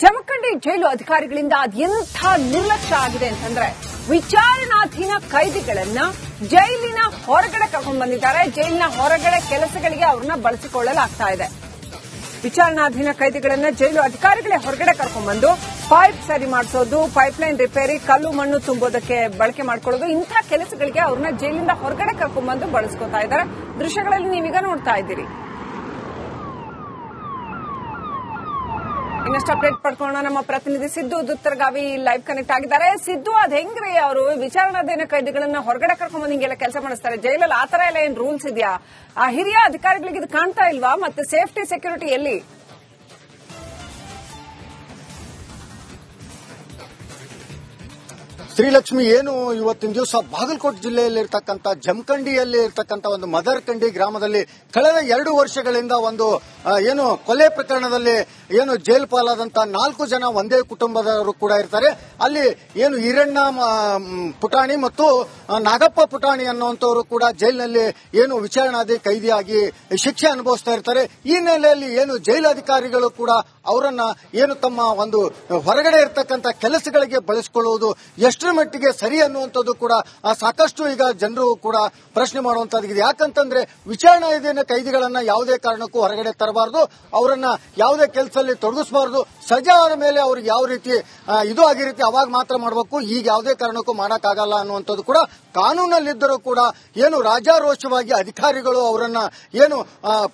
ಜಮಖಂಡಿ ಜೈಲು ಅಧಿಕಾರಿಗಳಿಂದ ಅದೆಂಥ ನಿರ್ಲಕ್ಷ್ಯ ಆಗಿದೆ ಅಂತಂದ್ರೆ ವಿಚಾರಣಾಧೀನ ಕೈದಿಗಳನ್ನ ಜೈಲಿನ ಹೊರಗಡೆ ಕರ್ಕೊಂಡು ಬಂದಿದ್ದಾರೆ. ಜೈಲಿನ ಹೊರಗಡೆ ಕೆಲಸಗಳಿಗೆ ಅವ್ರನ್ನ ಬಳಸಿಕೊಳ್ಳಲಾಗ್ತಾ ಇದೆ. ವಿಚಾರಣಾಧೀನ ಕೈದಿಗಳನ್ನ ಜೈಲು ಅಧಿಕಾರಿಗಳೇ ಹೊರಗಡೆ ಕರ್ಕೊಂಡ್ಬಂದು ಪೈಪ್ ಸರಿ ಮಾಡಿಸೋದು, ಪೈಪ್ಲೈನ್ ರಿಪೇರಿ, ಕಲ್ಲು ಮಣ್ಣು ತುಂಬೋದಕ್ಕೆ ಬಳಕೆ ಮಾಡ್ಕೊಳ್ಳೋದು, ಇಂಥ ಕೆಲಸಗಳಿಗೆ ಅವ್ರನ್ನ ಜೈಲಿಂದ ಹೊರಗಡೆ ಕರ್ಕೊಂಡ್ಬಂದು ಬಳಸ್ಕೊತಾ ಇದ್ದಾರೆ. ದೃಶ್ಯಗಳಲ್ಲಿ ನೀವೀಗ ನೋಡ್ತಾ ಇದ್ದೀರಿ. ಇನ್ನಷ್ಟು ಅಪ್ಡೇಟ್ ಪಡ್ಕೊಳ್ಳೋಣ. ನಮ್ಮ ಪ್ರತಿನಿಧಿ ಸಿದ್ದು ದುತ್ತರಗಾವಿ ಲೈವ್ ಕನೆಕ್ಟ್ ಆಗಿದ್ದಾರೆ. ಸಿದ್ದು, ಅದ್ ಹೆಂಗ್ರಿ ಅವರು ವಿಚಾರಣಾಧೀನ ಕೈದಿಗಳನ್ನ ಹೊರಗಡೆ ಕರ್ಕೊಂಡ್ಬಂದು ಹಿಂಗೆಲ್ಲ ಕೆಲಸ ಮಾಡಿಸ್ತಾರೆ? ಜೈಲಲ್ಲಿ ಆತರ ಎಲ್ಲ ಏನ್ ರೂಲ್ಸ್ ಇದೆಯಾ? ಆ ಹಿರಿಯ ಅಧಿಕಾರಿಗಳಿಗೆ ಇದು ಕಾಣ್ತಾ ಇಲ್ವಾ? ಮತ್ತೆ ಸೇಫ್ಟಿ ಸೆಕ್ಯೂರಿಟಿ ಎಲ್ಲಿ? ಶ್ರೀಲಕ್ಷ್ಮಿ, ಏನು ಇವತ್ತಿನ ದಿವಸ ಬಾಗಲಕೋಟೆ ಜಿಲ್ಲೆಯಲ್ಲಿ ಇರತಕ್ಕಂತ ಜಮಖಂಡಿಯಲ್ಲಿ ಇರತಕ್ಕಂತ ಒಂದು ಮದರ್ಕಂಡಿ ಗ್ರಾಮದಲ್ಲಿ ಕಳೆದ 2 ವರ್ಷಗಳಿಂದ ಒಂದು ಏನು ಕೊಲೆ ಪ್ರಕರಣದಲ್ಲಿ ಏನು ಜೈಲು ಪಾಲಾದಂತ 4 ಜನ ಒಂದೇ ಕುಟುಂಬದವರು ಕೂಡ ಇರ್ತಾರೆ. ಅಲ್ಲಿ ಏನು ಈರಣ್ಣ ಪುಟಾಣಿ ಮತ್ತು ನಾಗಪ್ಪ ಪುಟಾಣಿ ಅನ್ನುವಂಥವರು ಕೂಡ ಜೈಲಿನಲ್ಲಿ ಏನು ವಿಚಾರಣಾಧೀನ ಕೈದಿಯಾಗಿ ಶಿಕ್ಷೆ ಅನುಭವಿಸ್ತಾ ಇರ್ತಾರೆ. ಈ ನೆಲೆಯಲ್ಲಿ ಏನು ಜೈಲಾಧಿಕಾರಿಗಳು ಕೂಡ ಅವರನ್ನ ಏನು ತಮ್ಮ ಒಂದು ಹೊರಗಡೆ ಇರತಕ್ಕಂತ ಕೆಲಸಗಳಿಗೆ ಬಳಸಿಕೊಳ್ಳುವುದು ಎಷ್ಟರ ಮಟ್ಟಿಗೆ ಸರಿ ಅನ್ನುವಂಥದ್ದು ಕೂಡ ಸಾಕಷ್ಟು ಈಗ ಜನರು ಕೂಡ ಪ್ರಶ್ನೆ ಮಾಡುವಂತದ್ದಾಗಿದೆ. ಯಾಕಂತಂದ್ರೆ ವಿಚಾರಣಾಧೀನ ಕೈದಿಗಳನ್ನ ಯಾವುದೇ ಕಾರಣಕ್ಕೂ ಹೊರಗಡೆ ತರಬಾರದು, ಅವರನ್ನ ಯಾವುದೇ ಕೆಲಸದಲ್ಲಿ ತೊಡಗಿಸಬಾರದು. ಸಜಾ ಆದ ಮೇಲೆ ಅವ್ರಿಗೆ ಯಾವ ರೀತಿ ಇದು ಆಗಿರುತ್ತೆ ಅವಾಗ ಮಾತ್ರ ಮಾಡಬೇಕು, ಈಗ ಯಾವುದೇ ಕಾರಣಕ್ಕೂ ಮಾಡಕ್ಕಾಗಲ್ಲ ಅನ್ನುವಂಥದ್ದು ಕೂಡ ಕಾನೂನಲ್ಲಿದ್ದರೂ ಕೂಡ ಏನು ರಾಜಾರೋಷವಾಗಿ ಅಧಿಕಾರಿಗಳು ಅವರನ್ನ ಏನು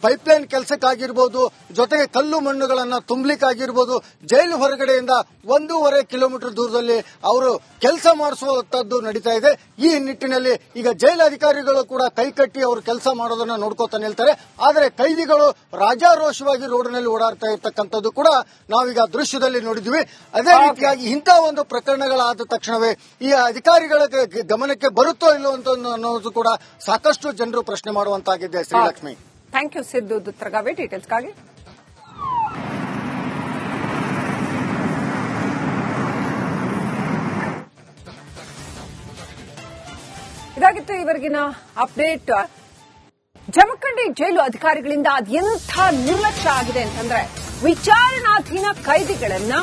ಪೈಪ್ಲೈನ್ ಕೆಲಸಕ್ಕಾಗಿರ್ಬೋದು, ಜೊತೆಗೆ ಕಲ್ಲು ಮಣ್ಣುಗಳನ್ನ ತುಂಬಲಿಕ್ಕಾಗಿರ್ಬೋದು, ಜೈಲು ಹೊರಗಡೆಯಿಂದ 1.5 ಕಿಲೋಮೀಟರ್ ದೂರದಲ್ಲಿ ಅವರು ಕೆಲಸ ಮಾಡಿಸುವಂತದ್ದು ನಡೀತಾ ಇದೆ. ಈ ನಿಟ್ಟಿನಲ್ಲಿ ಈಗ ಜೈಲಾಧಿಕಾರಿಗಳು ಕೂಡ ಕೈಕಟ್ಟಿ ಅವರು ಕೆಲಸ ಮಾಡೋದನ್ನ ನೋಡ್ಕೋತಾ ನಿಲ್ತಾರೆ. ಆದರೆ ಕೈದಿಗಳು ರಾಜಾರೋಷವಾಗಿ ರೋಡ್ನಲ್ಲಿ ಓಡಾಡ್ತಾ ಇರ್ತಕ್ಕಂಥದ್ದು ಕೂಡ ನಾವೀಗ ದೃಶ್ಯದಲ್ಲಿ ನೋಡಿದ್ವಿ. ಅದೇ ರೀತಿಯಾಗಿ ಇಂತಹ ಒಂದು ಪ್ರಕರಣಗಳಾದ ತಕ್ಷಣವೇ ಈ ಅಧಿಕಾರಿಗಳ ಗಮನಕ್ಕೆ ಬರುತ್ತೋ ಇಲ್ಲೋ ಅಂತ ಅನ್ನೋದು ಕೂಡ ಸಾಕಷ್ಟು ಜನರು ಪ್ರಶ್ನೆ ಮಾಡುವಂತಾಗಿದೆ. ಶ್ರೀಲಕ್ಷ್ಮಿ, ಥ್ಯಾಂಕ್ ಯು ಸಿದ್ದು ದುತ್ತರಗಾವಿ ಡೀಟೇಲ್ಸ್ಗಾಗಿ. ಇದಾಗಿತ್ತು ಇವರೆಗಿನ ಅಪ್ಡೇಟ್. ಜಮಖಂಡಿ ಜೈಲು ಅಧಿಕಾರಿಗಳಿಂದ ಅದೆಂಥ ನಿರ್ಲಕ್ಷ್ಯ ಆಗಿದೆ ಅಂತಂದ್ರೆ ವಿಚಾರಣಾಧೀನ ಕೈದಿಗಳನ್ನ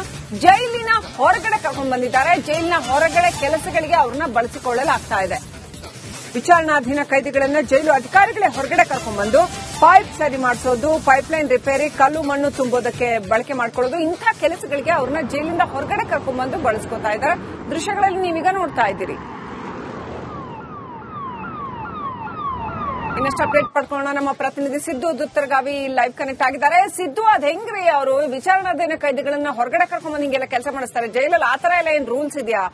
ಜೈಲಿನ ಹೊರಗಡೆ ಕರ್ಕೊಂಡು ಬಂದಿದ್ದಾರೆ. ಜೈಲಿನ ಹೊರಗಡೆ ಕೆಲಸಗಳಿಗೆ ಅವ್ರನ್ನ ಬಳಸಿಕೊಳ್ಳಲಾಗ್ತಾ ಇದೆ. ವಿಚಾರಣಾಧೀನ ಕೈದಿಗಳನ್ನ ಜೈಲು ಅಧಿಕಾರಿಗಳೇ ಹೊರಗಡೆ ಕರ್ಕೊಂಡ್ಬಂದು ಪೈಪ್ ಸರಿ ಮಾಡಿಸೋದು, ಪೈಪ್ಲೈನ್ ರಿಪೇರಿ, ಕಲ್ಲು ಮಣ್ಣು ತುಂಬೋದಕ್ಕೆ ಬಳಕೆ ಮಾಡ್ಕೊಳ್ಳೋದು, ಇಂಥ ಕೆಲಸಗಳಿಗೆ ಅವ್ರನ್ನ ಜೈಲಿಂದ ಹೊರಗಡೆ ಕರ್ಕೊಂಡ್ಬಂದು ಬಳಸ್ಕೊತಾ ಇದ್ದಾರೆ. ದೃಶ್ಯಗಳಲ್ಲಿ ನೀವೀಗ ನೋಡ್ತಾ ಇದ್ದೀರಿ. ಇನ್ನಷ್ಟು ಅಪ್ಡೇಟ್ ಪಡ್ಕೊಳ್ಳೋಣ. ನಮ್ಮ ಪ್ರತಿನಿಧಿ ಸಿದ್ದು ದುತ್ತರಗಾವಿ ಲೈವ್ ಕನೆಕ್ಟ್ ಆಗಿದ್ದಾರೆ. ಸಿದ್ದು, ಅದ್ ಹೆಂಗ್ರಿ ಅವರು ವಿಚಾರಣಾಧೀನ ಕೈದಿಗಳನ್ನ ಹೊರಗಡೆ ಕರ್ಕೊಂಡ್ಬಂದು ಹಿಂಗೆಲ್ಲ ಕೆಲಸ ಮಾಡಿಸ್ತಾರೆ? ಜೈಲಲ್ಲಿ ಆತರ ಎಲ್ಲ ಏನ್ ರೂಲ್ಸ್ ಇದೆಯಾ?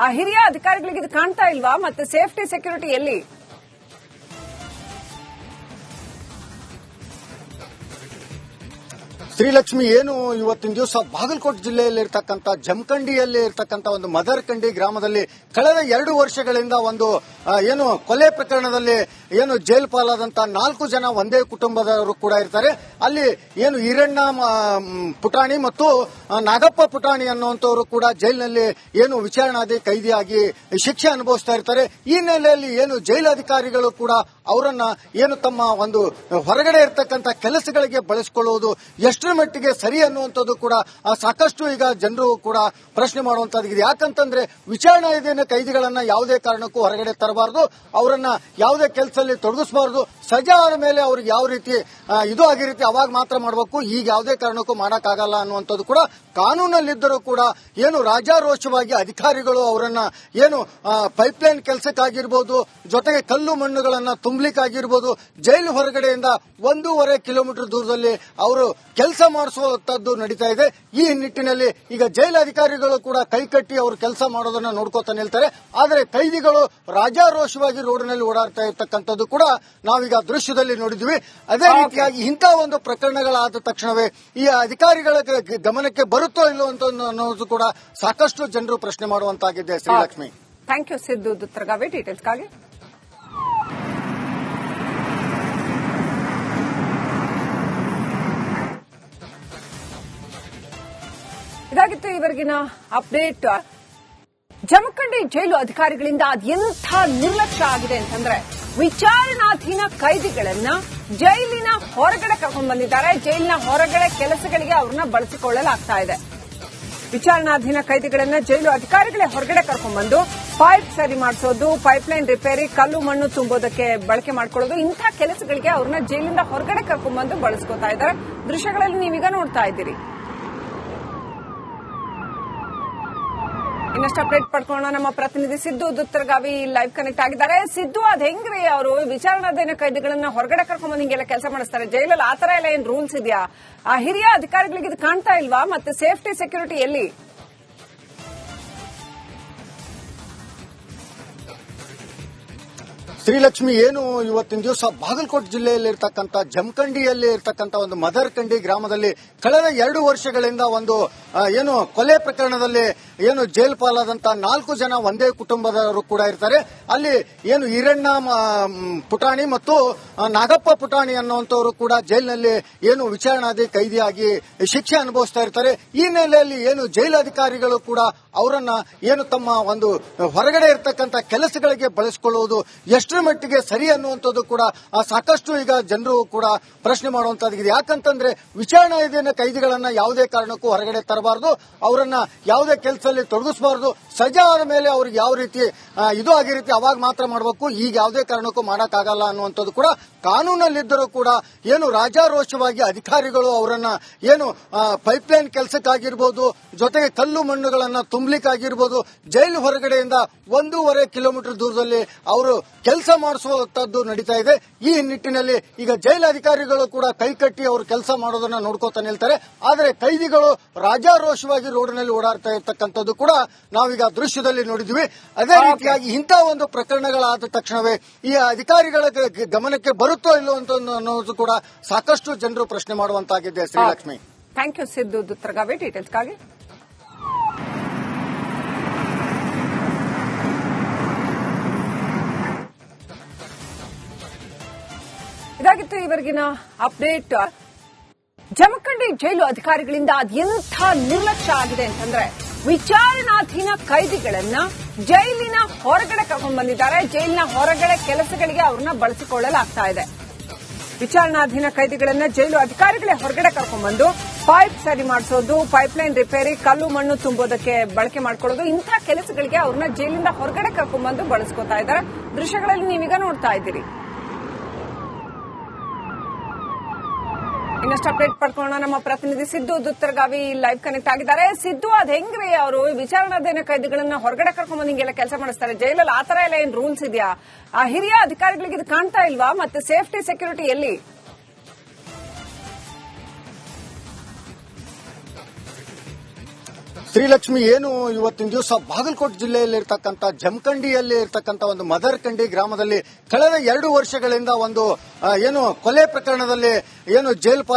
ಆ ಹಿರಿಯ ಅಧಿಕಾರಿಗಳಿಗೆ ಇದು ಕಾಣ್ತಾ ಇಲ್ವಾ? ಮತ್ತೆ ಸೇಫ್ಟಿ ಸೆಕ್ಯೂರಿಟಿ ಎಲ್ಲಿ? ಶ್ರೀಲಕ್ಷ್ಮಿ, ಏನು ಇವತ್ತಿನ ದಿವಸ ಬಾಗಲಕೋಟೆ ಜಿಲ್ಲೆಯಲ್ಲಿ ಇರತಕ್ಕಂತ ಜಮಖಂಡಿಯಲ್ಲಿ ಇರತಕ್ಕಂತ ಒಂದು ಮದರ್ಕಂಡಿ ಗ್ರಾಮದಲ್ಲಿ ಕಳೆದ 2 ವರ್ಷಗಳಿಂದ ಒಂದು ಏನು ಕೊಲೆ ಪ್ರಕರಣದಲ್ಲಿ ಏನು ಜೈಲು ಪಾಲಾದಂತ 4 ಜನ ಒಂದೇ ಕುಟುಂಬದವರು ಕೂಡ ಇರ್ತಾರೆ. ಅಲ್ಲಿ ಏನು ಈರಣ್ಣ ಪುಟಾಣಿ ಮತ್ತು ನಾಗಪ್ಪ ಪುಟಾಣಿ ಅನ್ನುವಂಥವರು ಕೂಡ ಜೈಲಿನಲ್ಲಿ ಏನು ವಿಚಾರಣಾಧೀನ ಕೈದಿಯಾಗಿ ಶಿಕ್ಷೆ ಅನುಭವಿಸ್ತಾ ಇರ್ತಾರೆ. ಈ ನೆಲೆಯಲ್ಲಿ ಏನು ಜೈಲಾಧಿಕಾರಿಗಳು ಕೂಡ ಅವರನ್ನ ಏನು ತಮ್ಮ ಒಂದು ಹೊರಗಡೆ ಇರತಕ್ಕಂತ ಕೆಲಸಗಳಿಗೆ ಬಳಸಿಕೊಳ್ಳುವುದು ಎಷ್ಟರ ಮಟ್ಟಿಗೆ ಸರಿ ಅನ್ನುವಂಥದ್ದು ಕೂಡ ಸಾಕಷ್ಟು ಈಗ ಜನರು ಕೂಡ ಪ್ರಶ್ನೆ ಮಾಡುವಂತದ್ದಾಗಿದೆ. ಯಾಕಂತಂದ್ರೆ ವಿಚಾರಣಾಧೀನ ಕೈದಿಗಳನ್ನ ಯಾವುದೇ ಕಾರಣಕ್ಕೂ ಹೊರಗಡೆ ತರಬಾರದು, ಅವರನ್ನ ಯಾವುದೇ ಕೆಲಸದಲ್ಲಿ ತೊಡಗಿಸಬಾರದು. ಸಜಾ ಆದ ಮೇಲೆ ಅವ್ರಿಗೆ ಯಾವ ರೀತಿ ಇದು ಆಗಿರುತ್ತೆ ಅವಾಗ ಮಾತ್ರ ಮಾಡಬೇಕು, ಈಗ ಯಾವುದೇ ಕಾರಣಕ್ಕೂ ಮಾಡಕ್ಕಾಗಲ್ಲ ಅನ್ನುವಂಥದ್ದು ಕೂಡ ಕಾನೂನಲ್ಲಿದ್ದರೂ ಕೂಡ ಏನು ರಾಜಾರೋಷವಾಗಿ ಅಧಿಕಾರಿಗಳು ಅವರನ್ನ ಏನು ಪೈಪ್ಲೈನ್ ಕೆಲಸಕ್ಕಾಗಿರ್ಬೋದು, ಜೊತೆಗೆ ಕಲ್ಲು ಮಣ್ಣುಗಳನ್ನ ತುಂಬಲಿಕ್ಕಾಗಿರ್ಬೋದು, ಜೈಲು ಹೊರಗಡೆಯಿಂದ 1.5 ಕಿಲೋಮೀಟರ್ ದೂರದಲ್ಲಿ ಅವರು ಕೆಲಸ ಮಾಡಿಸುವಂತದ್ದು ನಡೀತಾ ಇದೆ. ಈ ನಿಟ್ಟಿನಲ್ಲಿ ಈಗ ಜೈಲಾಧಿಕಾರಿಗಳು ಕೂಡ ಕೈಕಟ್ಟಿ ಅವರು ಕೆಲಸ ಮಾಡೋದನ್ನ ನೋಡ್ಕೋತಾ ನಿಲ್ತಾರೆ. ಆದರೆ ಕೈದಿಗಳು ರಾಜಾರೋಷವಾಗಿ ರೋಡ್ನಲ್ಲಿ ಓಡಾಡ್ತಾ ಇರ್ತಕ್ಕಂಥದ್ದು ಕೂಡ ನಾವೀಗ ದೃಶ್ಯದಲ್ಲಿ ನೋಡಿದ್ವಿ. ಅದೇ ರೀತಿಯಾಗಿ ಇಂತಹ ಒಂದು ಪ್ರಕರಣಗಳಾದ ತಕ್ಷಣವೇ ಈ ಅಧಿಕಾರಿಗಳ ಗಮನಕ್ಕೆ ಬರುತ್ತೋ ಇಲ್ಲೋ ಅಂತ ಅನ್ನೋದು ಕೂಡ ಸಾಕಷ್ಟು ಜನರು ಪ್ರಶ್ನೆ ಮಾಡುವಂತಾಗಿದೆ. ಶ್ರೀಲಕ್ಷ್ಮಿ, ಥ್ಯಾಂಕ್ ಯು ಸಿದ್ದು ದುತ್ತರಗಾವಿ ಡೀಟೇಲ್ಸ್ಗಾಗಿ. ಇದಾಗಿತ್ತು ಇವರೆಗಿನ ಅಪ್ಡೇಟ್. ಜಮಖಂಡಿ ಜೈಲು ಅಧಿಕಾರಿಗಳಿಂದ ಅದೆಂಥ ನಿರ್ಲಕ್ಷ್ಯ ಆಗಿದೆ ಅಂತಂದ್ರೆ ವಿಚಾರಣಾಧೀನ ಕೈದಿಗಳನ್ನ ಜೈಲಿನ ಹೊರಗಡೆ ಕರ್ಕೊಂಡು ಬಂದಿದ್ದಾರೆ. ಜೈಲಿನ ಹೊರಗಡೆ ಕೆಲಸಗಳಿಗೆ ಅವ್ರನ್ನ ಬಳಸಿಕೊಳ್ಳಲಾಗ್ತಾ ಇದೆ. ವಿಚಾರಣಾಧೀನ ಕೈದಿಗಳನ್ನ ಜೈಲು ಅಧಿಕಾರಿಗಳೇ ಹೊರಗಡೆ ಕರ್ಕೊಂಡ್ಬಂದು ಪೈಪ್ ಸರಿ ಮಾಡಿಸೋದು, ಪೈಪ್ಲೈನ್ ರಿಪೇರಿ, ಕಲ್ಲು ಮಣ್ಣು ತುಂಬೋದಕ್ಕೆ ಬಳಕೆ ಮಾಡ್ಕೊಳ್ಳೋದು, ಇಂಥ ಕೆಲಸಗಳಿಗೆ ಅವ್ರನ್ನ ಜೈಲಿಂದ ಹೊರಗಡೆ ಕರ್ಕೊಂಡ್ಬಂದು ಬಳಸ್ಕೊತಾ ಇದ್ದಾರೆ. ದೃಶ್ಯಗಳಲ್ಲಿ ನೀವೀಗ ನೋಡ್ತಾ ಇದ್ದೀರಿ. ಇನ್ನಷ್ಟು ಅಪ್ಡೇಟ್ ಪಡ್ಕೊಳ್ಳೋಣ. ನಮ್ಮ ಪ್ರತಿನಿಧಿ ಸಿದ್ದು ದುತ್ತರಗಾವಿ ಲೈವ್ ಕನೆಕ್ಟ್ ಆಗಿದ್ದಾರೆ. ಸಿದ್ದು, ಅದ್ ಹೆಂಗ್ರಿ ಅವರು ವಿಚಾರಣಾಧೀನ ಕೈದಿಗಳನ್ನ ಹೊರಗಡೆ ಕರ್ಕೊಂಡ್ಬಂದು ಹಿಂಗೆಲ್ಲ ಕೆಲಸ ಮಾಡಿಸ್ತಾರೆ? ಜೈಲಲ್ಲಿ ಆತರ ಎಲ್ಲ ಏನ್ ರೂಲ್ಸ್ ಇದೆಯಾ? ಆ ಹಿರಿಯ ಅಧಿಕಾರಿಗಳಿಗೆ ಇದು ಕಾಣ್ತಾ ಇಲ್ವಾ? ಮತ್ತೆ ಸೇಫ್ಟಿ ಸೆಕ್ಯೂರಿಟಿ ಎಲ್ಲಿ? ಶ್ರೀಲಕ್ಷ್ಮಿ, ಏನು ಇವತ್ತಿನ ದಿವಸ ಬಾಗಲಕೋಟೆ ಜಿಲ್ಲೆಯಲ್ಲಿ ಇರ್ತಕ್ಕಂಥ ಜಮಖಂಡಿಯಲ್ಲಿ ಇರ್ತಕ್ಕಂಥ ಒಂದು ಮದರ್ಕಂಡಿ ಗ್ರಾಮದಲ್ಲಿ ಕಳೆದ 2 ವರ್ಷಗಳಿಂದ ಒಂದು ಏನು ಕೊಲೆ ಪ್ರಕರಣದಲ್ಲಿ ಏನು ಜೈಲು ಪಾಲಾದಂತ 4 ಜನ ಒಂದೇ ಕುಟುಂಬದವರು ಕೂಡ ಇರ್ತಾರೆ. ಅಲ್ಲಿ ಏನು ಈರಣ್ಣ ಪುಟಾಣಿ ಮತ್ತು ನಾಗಪ್ಪ ಪುಟಾಣಿ ಅನ್ನುವಂಥವರು ಕೂಡ ಜೈಲಿನಲ್ಲಿ ಏನು ವಿಚಾರಣಾಧಿ ಕೈದಿಯಾಗಿ ಶಿಕ್ಷೆ ಅನುಭವಿಸ್ತಾ ಇರ್ತಾರೆ. ಈ ನೆಲೆಯಲ್ಲಿ ಏನು ಜೈಲಾಧಿಕಾರಿಗಳು ಕೂಡ ಅವರನ್ನ ಏನು ತಮ್ಮ ಒಂದು ಹೊರಗಡೆ ಇರ್ತಕ್ಕಂಥ ಕೆಲಸಗಳಿಗೆ ಬಳಸಿಕೊಳ್ಳುವುದು ಎಷ್ಟರ ಮಟ್ಟಿಗೆ ಸರಿ ಅನ್ನುವಂಥದ್ದು ಕೂಡ ಸಾಕಷ್ಟು ಈಗ ಜನರು ಕೂಡ ಪ್ರಶ್ನೆ ಮಾಡುವಂತದ್ದಾಗಿದೆ. ಯಾಕಂತಂದ್ರೆ ವಿಚಾರಣಾಧೀನ ಕೈದಿಗಳನ್ನ ಯಾವುದೇ ಕಾರಣಕ್ಕೂ ಹೊರಗಡೆ ತರಬಾರದು, ಅವರನ್ನ ಯಾವುದೇ ಕೆಲಸದಲ್ಲಿ ತೊಡಗಿಸಬಾರದು. ಸಜಾ ಆದ ಮೇಲೆ ಅವ್ರಿಗೆ ಯಾವ ರೀತಿ ಇದು ಆಗಿರುತ್ತೆ ಅವಾಗ ಮಾತ್ರ ಮಾಡಬೇಕು, ಈಗ ಯಾವುದೇ ಕಾರಣಕ್ಕೂ ಮಾಡಕ್ಕಾಗಲ್ಲ ಅನ್ನುವಂಥದ್ದು ಕೂಡ ಕಾನೂನಲ್ಲಿದ್ದರೂ ಕೂಡ ಏನು ರಾಜಾರೋಷವಾಗಿ ಅಧಿಕಾರಿಗಳು ಅವರನ್ನ ಏನು ಪೈಪ್ಲೈನ್ ಕೆಲಸಕ್ಕಾಗಿರ್ಬೋದು, ಜೊತೆಗೆ ಕಲ್ಲು ಮಣ್ಣುಗಳನ್ನ ತುಂಬಲಿಕ್ಕಾಗಿರ್ಬೋದು, ಜೈಲು ಹೊರಗಡೆಯಿಂದ 1.5 ಕಿಲೋಮೀಟರ್ ದೂರದಲ್ಲಿ ಅವರು ಕೆಲಸ ಮಾಡಿಸುವಂತದ್ದು ನಡೀತಾ ಇದೆ. ಈ ನಿಟ್ಟಿನಲ್ಲಿ ಈಗ ಜೈಲಾಧಿಕಾರಿಗಳು ಕೂಡ ಕೈಕಟ್ಟಿ ಅವರು ಕೆಲಸ ಮಾಡೋದನ್ನ ನೋಡ್ಕೋತಾ ನಿಲ್ತಾರೆ. ಆದರೆ ಕೈದಿಗಳು ರಾಜಾರೋಷವಾಗಿ ರೋಡ್ನಲ್ಲಿ ಓಡಾಡ್ತಾ ಇರ್ತಕ್ಕಂಥದ್ದು ಕೂಡ ನಾವೀಗ ದೃಶ್ಯದಲ್ಲಿ ನೋಡಿದ್ವಿ. ಅದೇ ರೀತಿಯಾಗಿ ಇಂತಹ ಒಂದು ಪ್ರಕರಣಗಳಾದ ತಕ್ಷಣವೇ ಈ ಅಧಿಕಾರಿಗಳ ಗಮನಕ್ಕೆ ಬರುತ್ತೋ ಇಲ್ಲೋ ಅಂತ ಅನ್ನೋದು ಕೂಡ ಸಾಕಷ್ಟು ಜನರು ಪ್ರಶ್ನೆ ಮಾಡುವಂತಾಗಿದೆ. ಶ್ರೀಲಕ್ಷ್ಮಿ, ಥ್ಯಾಂಕ್ ಯು ಸಿದ್ದು ದುತ್ತರಗಾವಿ ಡೀಟೇಲ್ಸ್ಗಾಗಿ. ಇದಾಗಿತ್ತು ಇವರೆಗಿನ ಅಪ್ಡೇಟ್. ಜಮಖಂಡಿ ಜೈಲು ಅಧಿಕಾರಿಗಳಿಂದ ಅದೆಂಥ ನಿರ್ಲಕ್ಷ್ಯ ಆಗಿದೆ ಅಂತಂದ್ರೆ ವಿಚಾರಣಾಧೀನ ಕೈದಿಗಳನ್ನ ಜೈಲಿನ ಹೊರಗಡೆ ಕರ್ಕೊಂಡು ಬಂದಿದ್ದಾರೆ. ಜೈಲಿನ ಹೊರಗಡೆ ಕೆಲಸಗಳಿಗೆ ಅವ್ರನ್ನ ಬಳಸಿಕೊಳ್ಳಲಾಗ್ತಾ ಇದೆ. ವಿಚಾರಣಾಧೀನ ಕೈದಿಗಳನ್ನ ಜೈಲು ಅಧಿಕಾರಿಗಳೇ ಹೊರಗಡೆ ಕರ್ಕೊಂಡ್ಬಂದು ಪೈಪ್ ಸರಿ ಮಾಡಿಸೋದು, ಪೈಪ್ಲೈನ್ ರಿಪೇರಿ, ಕಲ್ಲು ಮಣ್ಣು ತುಂಬೋದಕ್ಕೆ ಬಳಕೆ ಮಾಡ್ಕೊಳ್ಳೋದು, ಇಂಥ ಕೆಲಸಗಳಿಗೆ ಅವ್ರನ್ನ ಜೈಲಿಂದ ಹೊರಗಡೆ ಕರ್ಕೊಂಡ್ಬಂದು ಬಳಸ್ಕೊತಾ ಇದ್ದಾರೆ. ದೃಶ್ಯಗಳಲ್ಲಿ ನೀವೀಗ ನೋಡ್ತಾ ಇದ್ದೀರಿ. ಇನ್ನಷ್ಟು ಅಪ್ಡೇಟ್ ಪಡ್ಕೊಳ್ಳೋಣ. ನಮ್ಮ ಪ್ರತಿನಿಧಿ ಸಿದ್ದು ದುತ್ತರಗಾವಿ ಲೈವ್ ಕನೆಕ್ಟ್ ಆಗಿದ್ದಾರೆ. ಸಿದ್ದು, ಅದ್ ಹೆಂಗ್ರಿ ಅವರು ವಿಚಾರಣಾಧೀನ ಕೈದಿಗಳನ್ನ ಹೊರಗಡೆ ಕರ್ಕೊಂಡ್ಬಂದು ಹಿಂಗೆಲ್ಲ ಕೆಲಸ ಮಾಡಿಸ್ತಾರೆ? ಜೈಲಲ್ಲಿ ಆತರ ಎಲ್ಲ ಏನ್ ರೂಲ್ಸ್ ಇದೆಯಾ? ಆ ಹಿರಿಯ ಅಧಿಕಾರಿಗಳಿಗೆ ಇದು ಕಾಣ್ತಾ ಇಲ್ವಾ? ಮತ್ತೆ ಸೇಫ್ಟಿ ಸೆಕ್ಯೂರಿಟಿ ಎಲ್ಲಿ? ಶ್ರೀಲಕ್ಷ್ಮಿ, ಏನು ಇವತ್ತಿನ ದಿವಸ ಬಾಗಲಕೋಟೆ ಜಿಲ್ಲೆಯಲ್ಲಿ ಇರ್ತಕ್ಕಂಥ ಜಮಖಂಡಿಯಲ್ಲಿ ಇರ್ತಕ್ಕಂಥ ಒಂದು ಮದರ್ಕಂಡಿ ಗ್ರಾಮದಲ್ಲಿ ಕಳೆದ 2 ವರ್ಷಗಳಿಂದ ಒಂದು ಏನು ಕೊಲೆ ಪ್ರಕರಣದಲ್ಲಿ ಏನು ಜೈಲು